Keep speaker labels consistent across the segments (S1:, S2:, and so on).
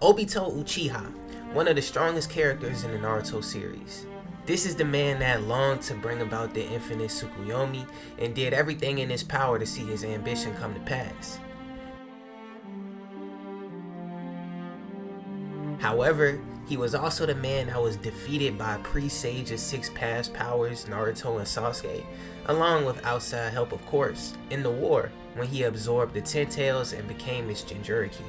S1: Obito Uchiha, one of the strongest characters in the Naruto series. This is the man that longed to bring about the infinite Tsukuyomi and did everything in his power to see his ambition come to pass. However, he was also the man that was defeated by pre-Sage's 6 past powers, Naruto and Sasuke, along with outside help of course, in the war when he absorbed the Ten Tails and became its Jinchuriki.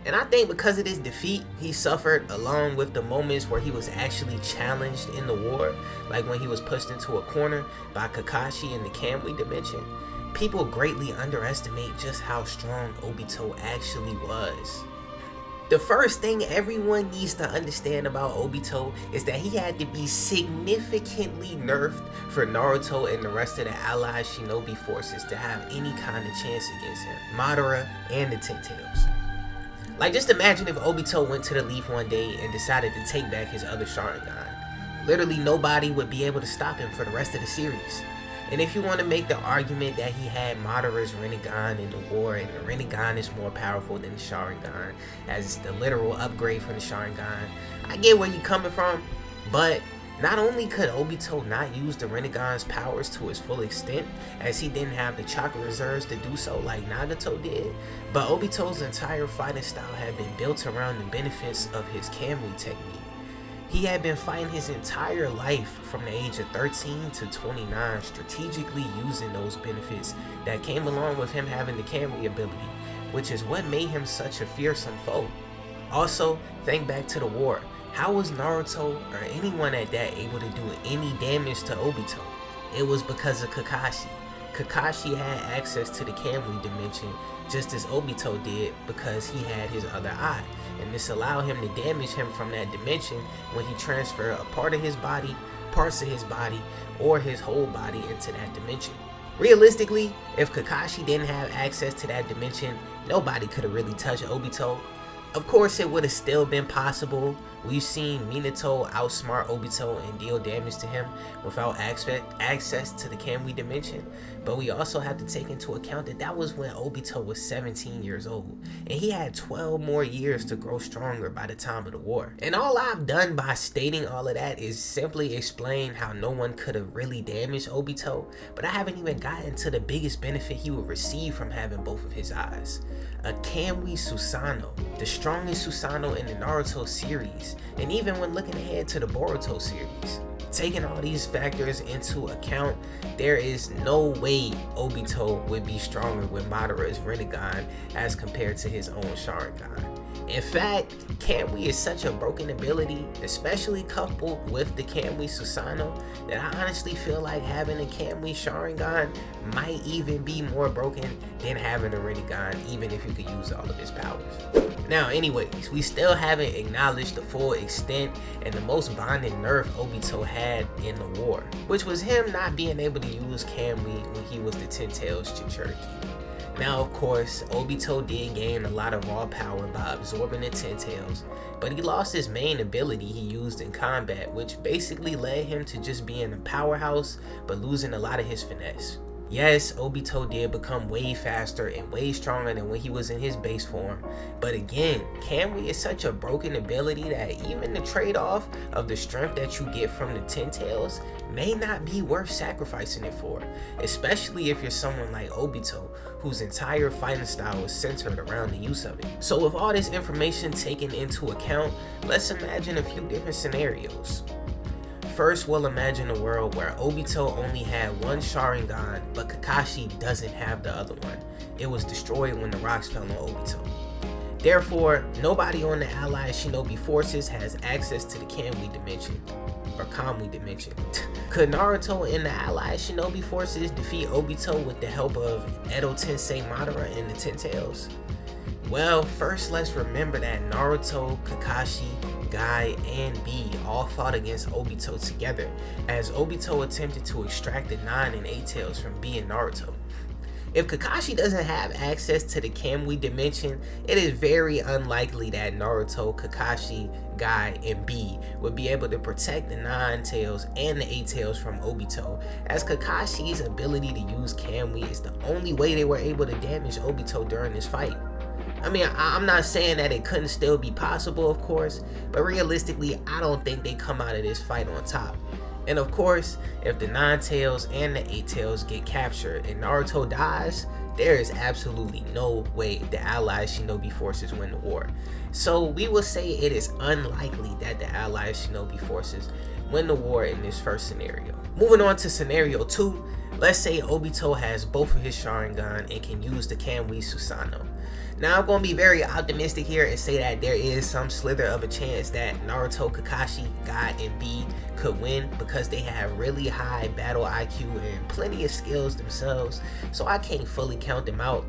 S1: And I think because of this defeat, he suffered along with the moments where he was actually challenged in the war, like when he was pushed into a corner by Kakashi in the Kamui dimension. People greatly underestimate just how strong Obito actually was. The first thing everyone needs to understand about Obito is that he had to be significantly nerfed for Naruto and the rest of the allied shinobi forces to have any kind of chance against him, Madara, and the Ten Tails. Like, just imagine if Obito went to the Leaf one day and decided to take back his other Sharingan. Literally nobody would be able to stop him for the rest of the series. And if you want to make the argument that he had Madara's Rinnegan in the war and the Rinnegan is more powerful than the Sharingan as the literal upgrade from the Sharingan, I get where you're coming from, but not only could Obito not use the Rinnegan's powers to its full extent, as he didn't have the chakra reserves to do so like Nagato did, but Obito's entire fighting style had been built around the benefits of his Kamui technique. He had been fighting his entire life from the age of 13 to 29, strategically using those benefits that came along with him having the Kamui ability, which is what made him such a fearsome foe. Also, think back to the war. How was Naruto or anyone at that able to do any damage to Obito? It was because of Kakashi. Kakashi had access to the Kamui dimension just as Obito did because he had his other eye, and this allowed him to damage him from that dimension when he transferred a part of his body, parts of his body, or his whole body into that dimension. Realistically, if Kakashi didn't have access to that dimension, nobody could have really touched Obito. Of course, it would have still been possible. We've seen Minato outsmart Obito and deal damage to him without access to the Kamui dimension, but we also have to take into account that that was when Obito was 17 years old, and he had 12 more years to grow stronger by the time of the war. And all I've done by stating all of that is simply explain how no one could have really damaged Obito, but I haven't even gotten to the biggest benefit he would receive from having both of his eyes. A Kamui Susanoo, the strongest Susanoo in the Naruto series, and even when looking ahead to the Boruto series. Taking all these factors into account, there is no way Obito would be stronger with Madara's Rinnegan as compared to his own Sharingan. In fact, Kamui is such a broken ability, especially coupled with the Kamui Susanoo, that I honestly feel like having a Kamui Sharingan might even be more broken than having a Rinnegan, even if you could use all of his powers. Now anyways, we still haven't acknowledged the full extent and the most bonding nerf Obito had in the war, which was him not being able to use Kamui when he was the Ten Tails Jinchuriki. Now of course, Obito did gain a lot of raw power by absorbing the Ten Tails, but he lost his main ability he used in combat, which basically led him to just being a powerhouse but losing a lot of his finesse. Yes, Obito did become way faster and way stronger than when he was in his base form, but again, Kamui is such a broken ability that even the trade-off of the strength that you get from the Ten Tails may not be worth sacrificing it for, especially if you're someone like Obito, whose entire fighting style is centered around the use of it. So with all this information taken into account, let's imagine a few different scenarios. First, we'll imagine a world where Obito only had one Sharingan, but Kakashi doesn't have the other one. It was destroyed when the rocks fell on Obito. Therefore, nobody on the allied shinobi forces has access to the Kamui dimension, or Kamui dimension. Could Naruto and the allied shinobi forces defeat Obito with the help of Edo Tensei Madara and the Ten Tails? Well, first let's remember that Naruto, Kakashi, Guy, and B all fought against Obito together, as Obito attempted to extract the 9 and 8 tails from B and Naruto. If Kakashi doesn't have access to the Kamui dimension, it is very unlikely that Naruto, Kakashi, Guy, and B would be able to protect the 9 tails and the 8 tails from Obito, as Kakashi's ability to use Kamui is the only way they were able to damage Obito during this fight. I mean, I'm not saying that it couldn't still be possible, of course, but realistically, I don't think they come out of this fight on top. And of course, if the 9 tails and the 8 tails get captured and Naruto dies, there is absolutely no way the Allied Shinobi forces win the war. So we will say it is unlikely that the Allied Shinobi forces win the war in this first scenario. Moving on to scenario 2, let's say Obito has both of his Sharingan and can use the Kamui Susanoo. Now I'm going to be very optimistic here and say that there is some slither of a chance that Naruto, Kakashi, Guy, and B could win because they have really high battle IQ and plenty of skills themselves, so I can't fully count them out.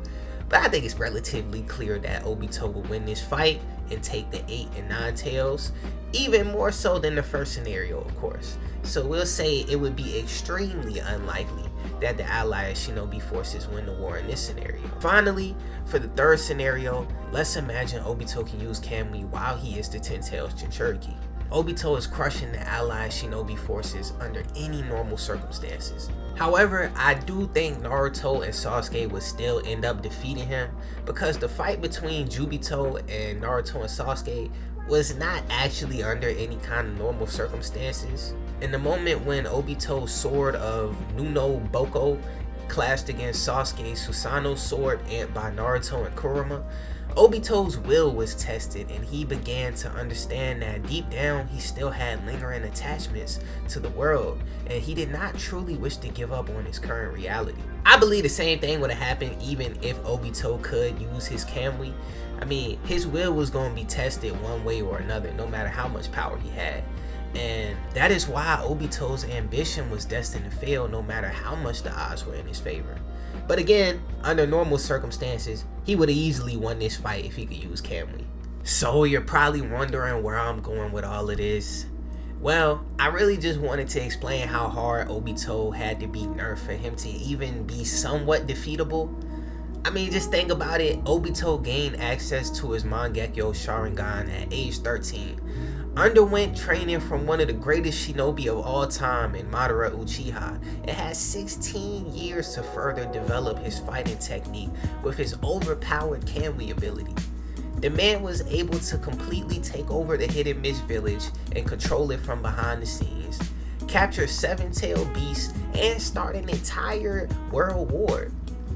S1: But I think it's relatively clear that Obito will win this fight and take the 8 and 9 tails, even more so than the first scenario, of course. So we'll say it would be extremely unlikely that the Allied Shinobi forces win the war in this scenario. Finally, for the third scenario, let's imagine Obito can use Kamui while he is the 10 tails Jinchuriki. Obito is crushing the Allied Shinobi forces under any normal circumstances. However, I do think Naruto and Sasuke would still end up defeating him because the fight between Jubito and Naruto and Sasuke was not actually under any kind of normal circumstances. In the moment when Obito's sword of Nuno Boko clashed against Sasuke's Susanoo sword by Naruto and Kurama, Obito's will was tested and he began to understand that deep down he still had lingering attachments to the world and he did not truly wish to give up on his current reality. I believe the same thing would have happened even if Obito could use his Kamui. I mean, his will was going to be tested one way or another, no matter how much power he had. And that is why Obito's ambition was destined to fail no matter how much the odds were in his favor. But again, under normal circumstances, he would have easily won this fight if he could use Kamui. So you're probably wondering where I'm going with all of this. Well, I really just wanted to explain how hard Obito had to beat nerf for him to even be somewhat defeatable. I mean, just think about it. Obito gained access to his Mangekyo Sharingan at age 13, underwent training from one of the greatest shinobi of all time in Madara Uchiha, and had 16 years to further develop his fighting technique with his overpowered Kamui ability. The man was able to completely take over the Hidden Mist village and control it from behind the scenes, capture 7-tailed beasts, and start an entire world war.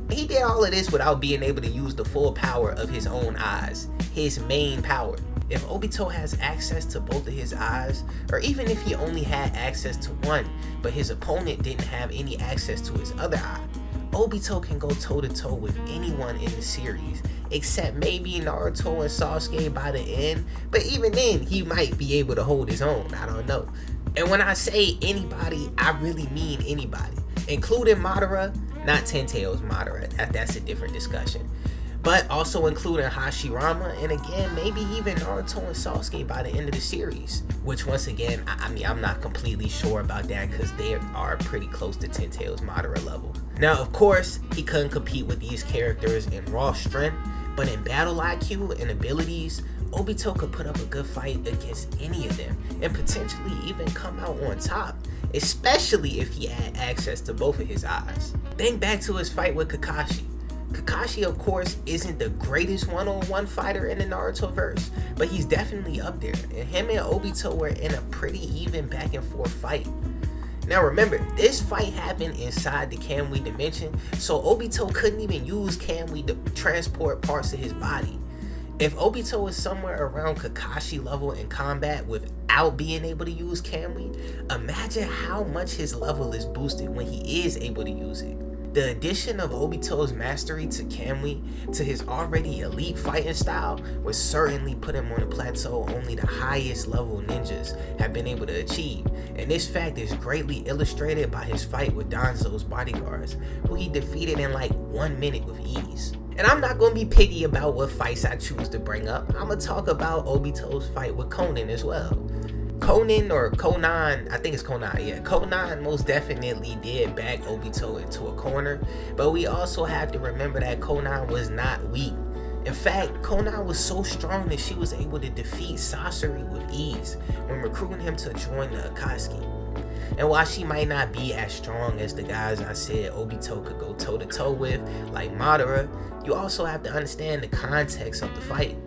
S1: He did all of this without being able to use the full power of his own eyes, his main power. If Obito has access to both of his eyes, or even if he only had access to one, but his opponent didn't have any access to his other eye, Obito can go toe-to-toe with anyone in the series, except maybe Naruto and Sasuke by the end, but even then, he might be able to hold his own, I don't know. And when I say anybody, I really mean anybody, including Madara, not 10 Tails Madara, that's a different discussion. But also including Hashirama, and again, maybe even Naruto and Sasuke by the end of the series. Which once again, I mean, I'm not completely sure about that because they are pretty close to 10 Tails Madara level. Now, of course, he couldn't compete with these characters in raw strength, but in battle IQ and abilities, Obito could put up a good fight against any of them, and potentially even come out on top, especially if he had access to both of his eyes. Think back to his fight with Kakashi. Kakashi, of course, isn't the greatest one-on-one fighter in the Naruto verse, but he's definitely up there, and him and Obito were in a pretty even back and forth fight. Now remember, this fight happened inside the Kamui dimension, so Obito couldn't even use Kamui to transport parts of his body. If Obito is somewhere around Kakashi level in combat without being able to use Kamui, imagine how much his level is boosted when he is able to use it. The addition of Obito's mastery to Kamui to his already elite fighting style would certainly put him on a plateau only the highest level ninjas have been able to achieve, and this fact is greatly illustrated by his fight with Danzo's bodyguards, who he defeated in like 1 minute with ease. And I'm not going to be picky about what fights I choose to bring up. I'm going to talk about Obito's fight with Conan as well. Conan, I think it's Conan, yeah. Conan most definitely did back Obito into a corner, but we also have to remember that Conan was not weak. In fact, Conan was so strong that she was able to defeat Sasori with ease when recruiting him to join the Akatsuki. And while she might not be as strong as the guys I said Obito could go toe to toe with, like Madara, you also have to understand the context of the fight.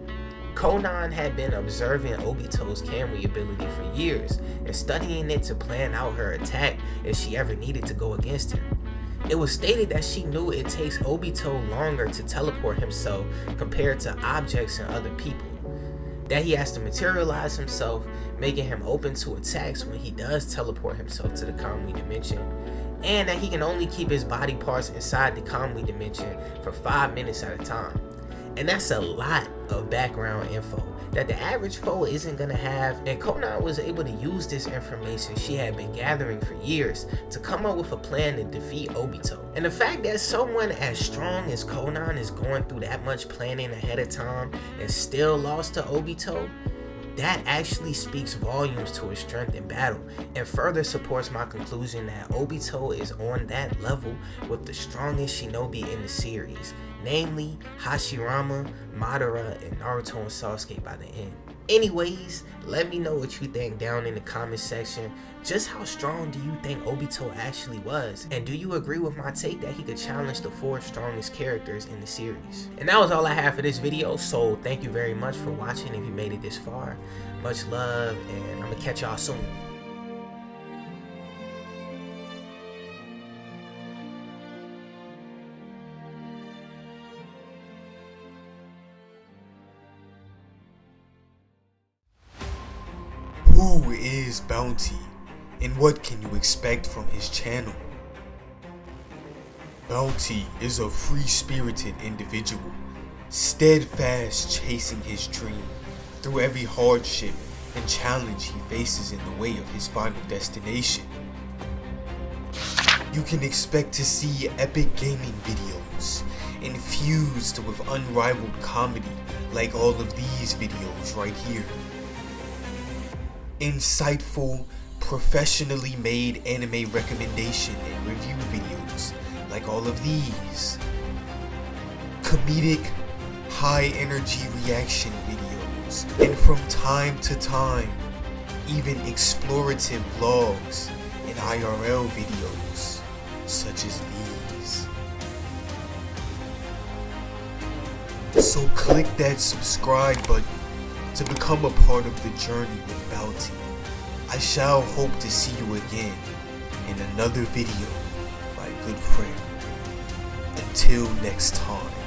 S1: Konan had been observing Obito's Kamui ability for years and studying it to plan out her attack if she ever needed to go against him. It was stated that she knew it takes Obito longer to teleport himself compared to objects and other people, that he has to materialize himself, making him open to attacks when he does teleport himself to the Kamui dimension, and that he can only keep his body parts inside the Kamui dimension for 5 minutes at a time. And that's a lot of background info that the average foe isn't gonna have, and Konan was able to use this information she had been gathering for years to come up with a plan to defeat Obito. And the fact that someone as strong as Konan is going through that much planning ahead of time and still lost to Obito, that actually speaks volumes to his strength in battle, and further supports my conclusion that Obito is on that level with the strongest shinobi in the series, namely Hashirama, Madara, and Naruto and Sasuke by the end. Anyways, let me know what you think down in the comment section. Just how strong do you think Obito actually was? And do you agree with my take that he could challenge the 4 strongest characters in the series? And that was all I have for this video, so thank you very much for watching if you made it this far. Much love, and I'm gonna catch y'all soon.
S2: Who is Bounty, and what can you expect from his channel? Bounty is a free-spirited individual, steadfast chasing his dream through every hardship and challenge he faces in the way of his final destination. You can expect to see epic gaming videos infused with unrivaled comedy like all of these videos right here. Insightful, professionally made anime recommendation and review videos like all of these. Comedic, high energy reaction videos, and from time to time, even explorative vlogs and IRL videos such as these. So click that subscribe button to become a part of the journey with Bounty. I shall hope to see you again in another video, my good friend. Until next time.